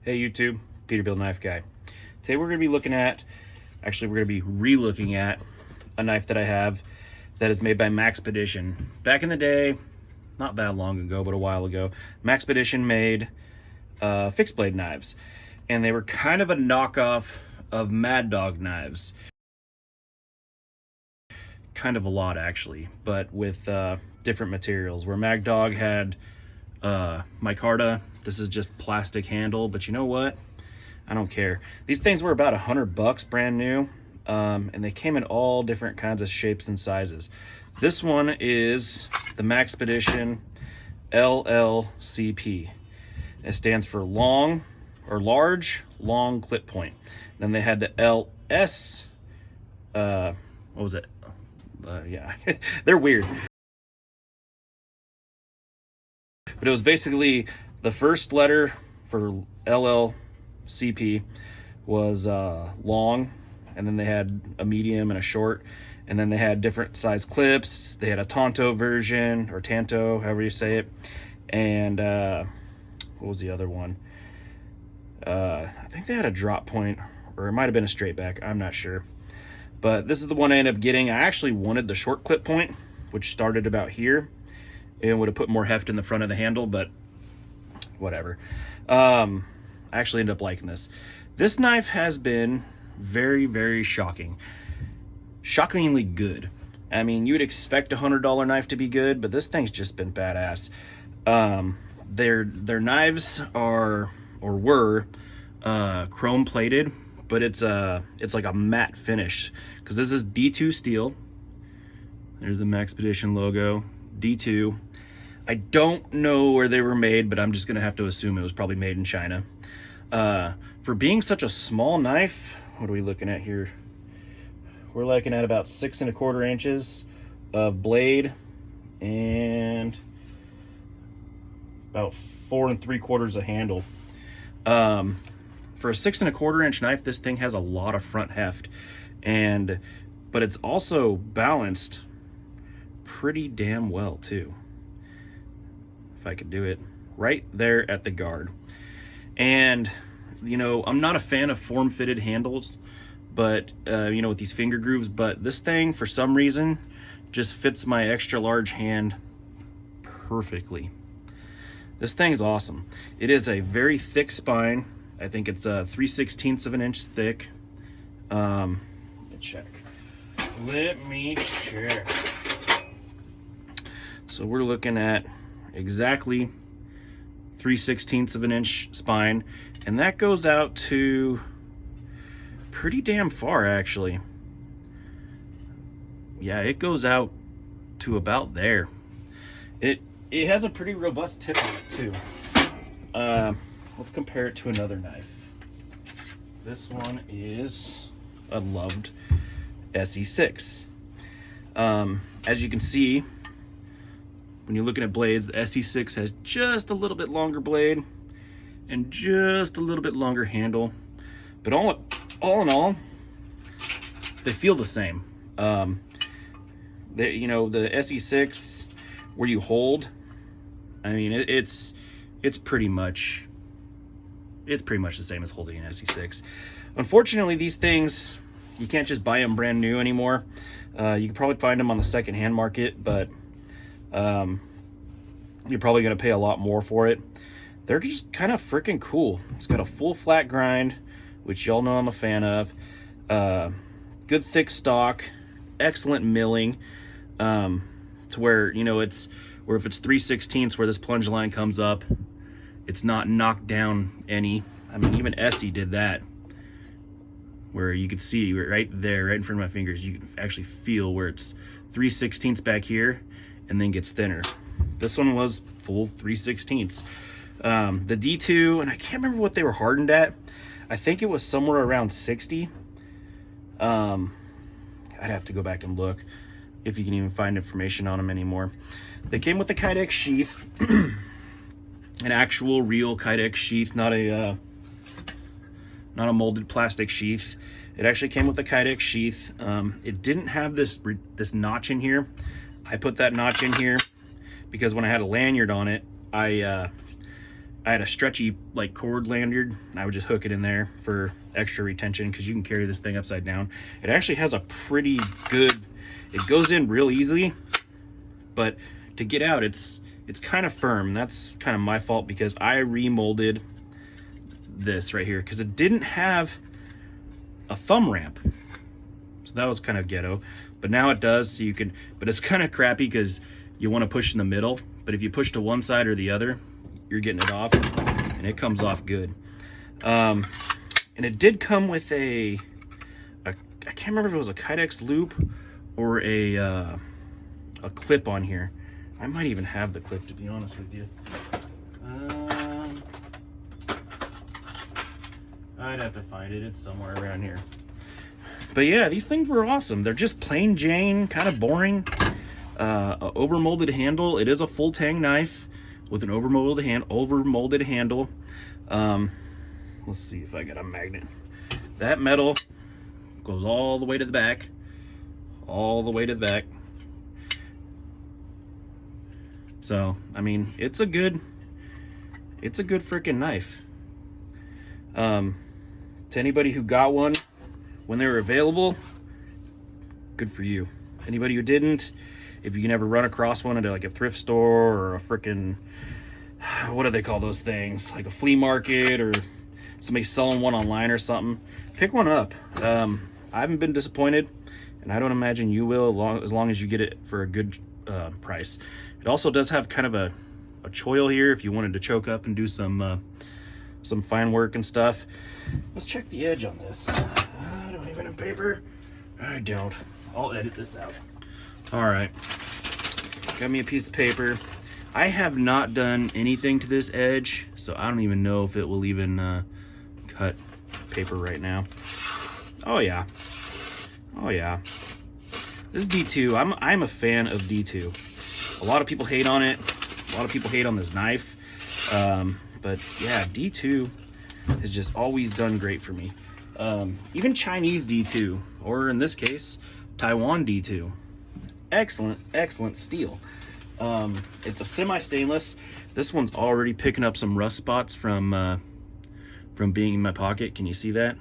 Hey YouTube, Peterbilt Knife Guy. Today we're going to be looking at, actually we're going to be re-looking at a knife that I have that is made by Maxpedition. Back in the day, not that long ago, but a while ago, Maxpedition made fixed blade knives. And they were kind of a knockoff of Mad Dog knives. Kind of a lot actually, but with different materials. Where Mad Dog had micarta. This is just plastic handle, but you know what? I don't care. These things were about $100 brand new, and they came in all different kinds of shapes and sizes. This one is the Maxpedition LLCP. It stands for long or large long clip point. Then they had the LS. What was it? Yeah, they're weird. But it was basically the first letter for LLCP was long, and then they had a medium and a short, and then they had different size clips. They had a Tonto version, or Tanto, however you say it, and what was the other one? I think they had a drop point, or it might have been a straight back, I'm not sure. But this is the one I ended up getting. I actually wanted the short clip point, which started about here. It would have put more heft in the front of the handle, but whatever. I actually ended up liking this. This knife has been very, very shocking. Shockingly good. I mean, you'd expect a $100 knife to be good, but this thing's just been badass. Their knives are, or were, chrome plated, but it's like a matte finish, because this is D2 steel. There's the Maxpedition logo, D2. I don't know where they were made, but I'm just gonna have to assume it was probably made in China. For being such a small knife, what are we looking at here? We're looking at about 6 1/4 inches of blade and about 4 3/4 of handle. For a 6 1/4 inch knife, this thing has a lot of front heft, but it's also balanced pretty damn well too. If I could do it right there at the guard. And you know, I'm not a fan of form-fitted handles, but you know, with these finger grooves, but this thing for some reason just fits my extra large hand perfectly. This thing's awesome. It is a very thick spine. I think it's 3/16 of an inch thick. Let me check. So we're looking at exactly 3/16 of an inch spine, and that goes out to pretty damn far actually. Yeah, it goes out to about there. It has a pretty robust tip on it too. Let's compare it to another knife. This one is a loved SE6. As you can see, when you're looking at blades, the SE6 has just a little bit longer blade and just a little bit longer handle. But all in all, they feel the same. You know, the SE6, where you hold, I mean, it's pretty much the same as holding an SE6. Unfortunately, these things, you can't just buy them brand new anymore. You can probably find them on the secondhand market, but you're probably going to pay a lot more for it. They're just kind of freaking cool. It's got a full flat grind, which y'all know I'm a fan of. Good thick stock, excellent milling, to where, you know, if it's 3/16 where this plunge line comes up, it's not knocked down any. I mean, even Essie did that, where you could see right there, right in front of my fingers, you can actually feel where it's 3/16 back here and then gets thinner. This one was full 3/16. The D2, and I can't remember what they were hardened at. I think it was somewhere around 60. I'd have to go back and look if you can even find information on them anymore. They came with a Kydex sheath, an actual real Kydex sheath, not a molded plastic sheath. It actually came with a Kydex sheath. It didn't have this notch in here. I put that notch in here because when I had a lanyard on it, I had a stretchy like cord lanyard, and I would just hook it in there for extra retention, because you can carry this thing upside down. It actually has a pretty good, it goes in real easily, but to get out, it's kind of firm. And that's kind of my fault, because I remolded this right here because it didn't have a thumb ramp. So that was kind of ghetto, but now it does. So you can, but it's kind of crappy because you want to push in the middle, but if you push to one side or the other, you're getting it off, and it comes off good. And it did come with a I can't remember if it was a Kydex loop or a clip on here. I might even have the clip, to be honest with you. I'd have to find it. It's somewhere around here. But yeah, these things were awesome. They're just plain Jane, kind of boring. Over molded handle. It is a full tang knife with an over molded handle. Let's see if I got a magnet. That metal goes all the way to the back, So I mean, it's a good freaking knife. To anybody who got one when they were available, good for you. Anybody who didn't, if you can ever run across one at like a thrift store or a freaking, what do they call those things, like a flea market, or somebody selling one online or something, pick one up. I haven't been disappointed, and I don't imagine you will, as long as you get it for a good price. It also does have kind of a choil here if you wanted to choke up and do some fine work and stuff. Let's check the edge on this. I don't even have paper. I don't. I'll edit this out. All right. Got me a piece of paper. I have not done anything to this edge, so I don't even know if it will even cut paper right now. Oh yeah. Oh yeah. This is D2. I'm a fan of D2. A lot of people hate on it. A lot of people hate on this knife. But yeah, D2 has just always done great for me. Even Chinese D2, or in this case, Taiwan D2. Excellent steel. It's a semi-stainless. This one's already picking up some rust spots from being in my pocket. Can you see that?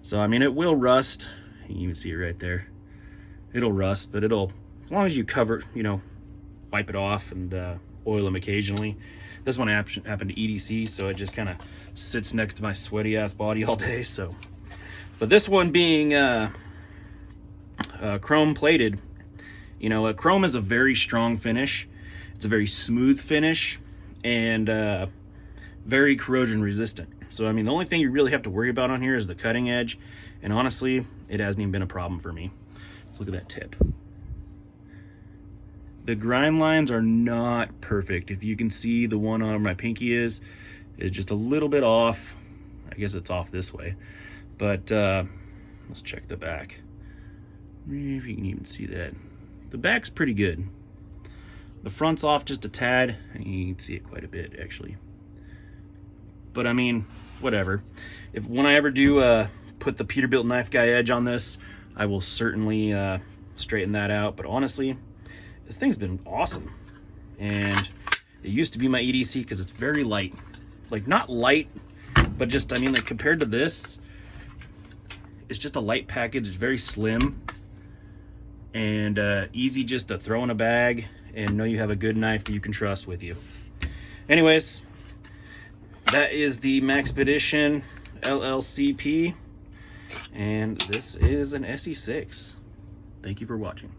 So I mean, it will rust. You can even see it right there. It'll rust, but it'll, as long as you cover, wipe it off and oil them occasionally. This one happened to EDC, so it just kind of sits next to my sweaty ass body all day. So, but this one being chrome plated, chrome is a very strong finish. It's a very smooth finish, and very corrosion resistant. So I mean, the only thing you really have to worry about on here is the cutting edge, and honestly, it hasn't even been a problem for me. Let's look at that tip. The grind lines are not perfect. If you can see, the one on my pinky is just a little bit off. I guess it's off this way, but let's check the back. If you can even see that. The back's pretty good. The front's off just a tad, and you can see it quite a bit actually. But I mean, whatever. When I ever do put the Peterbilt knife guy edge on this, I will certainly straighten that out. But honestly, this thing's been awesome. And it used to be my EDC because it's very light. Like, not light, but just, I mean, like, compared to this, it's just a light package. It's very slim and easy just to throw in a bag and know you have a good knife that you can trust with you. Anyways, that is the Maxpedition LLCP, and this is an SE6. Thank you for watching.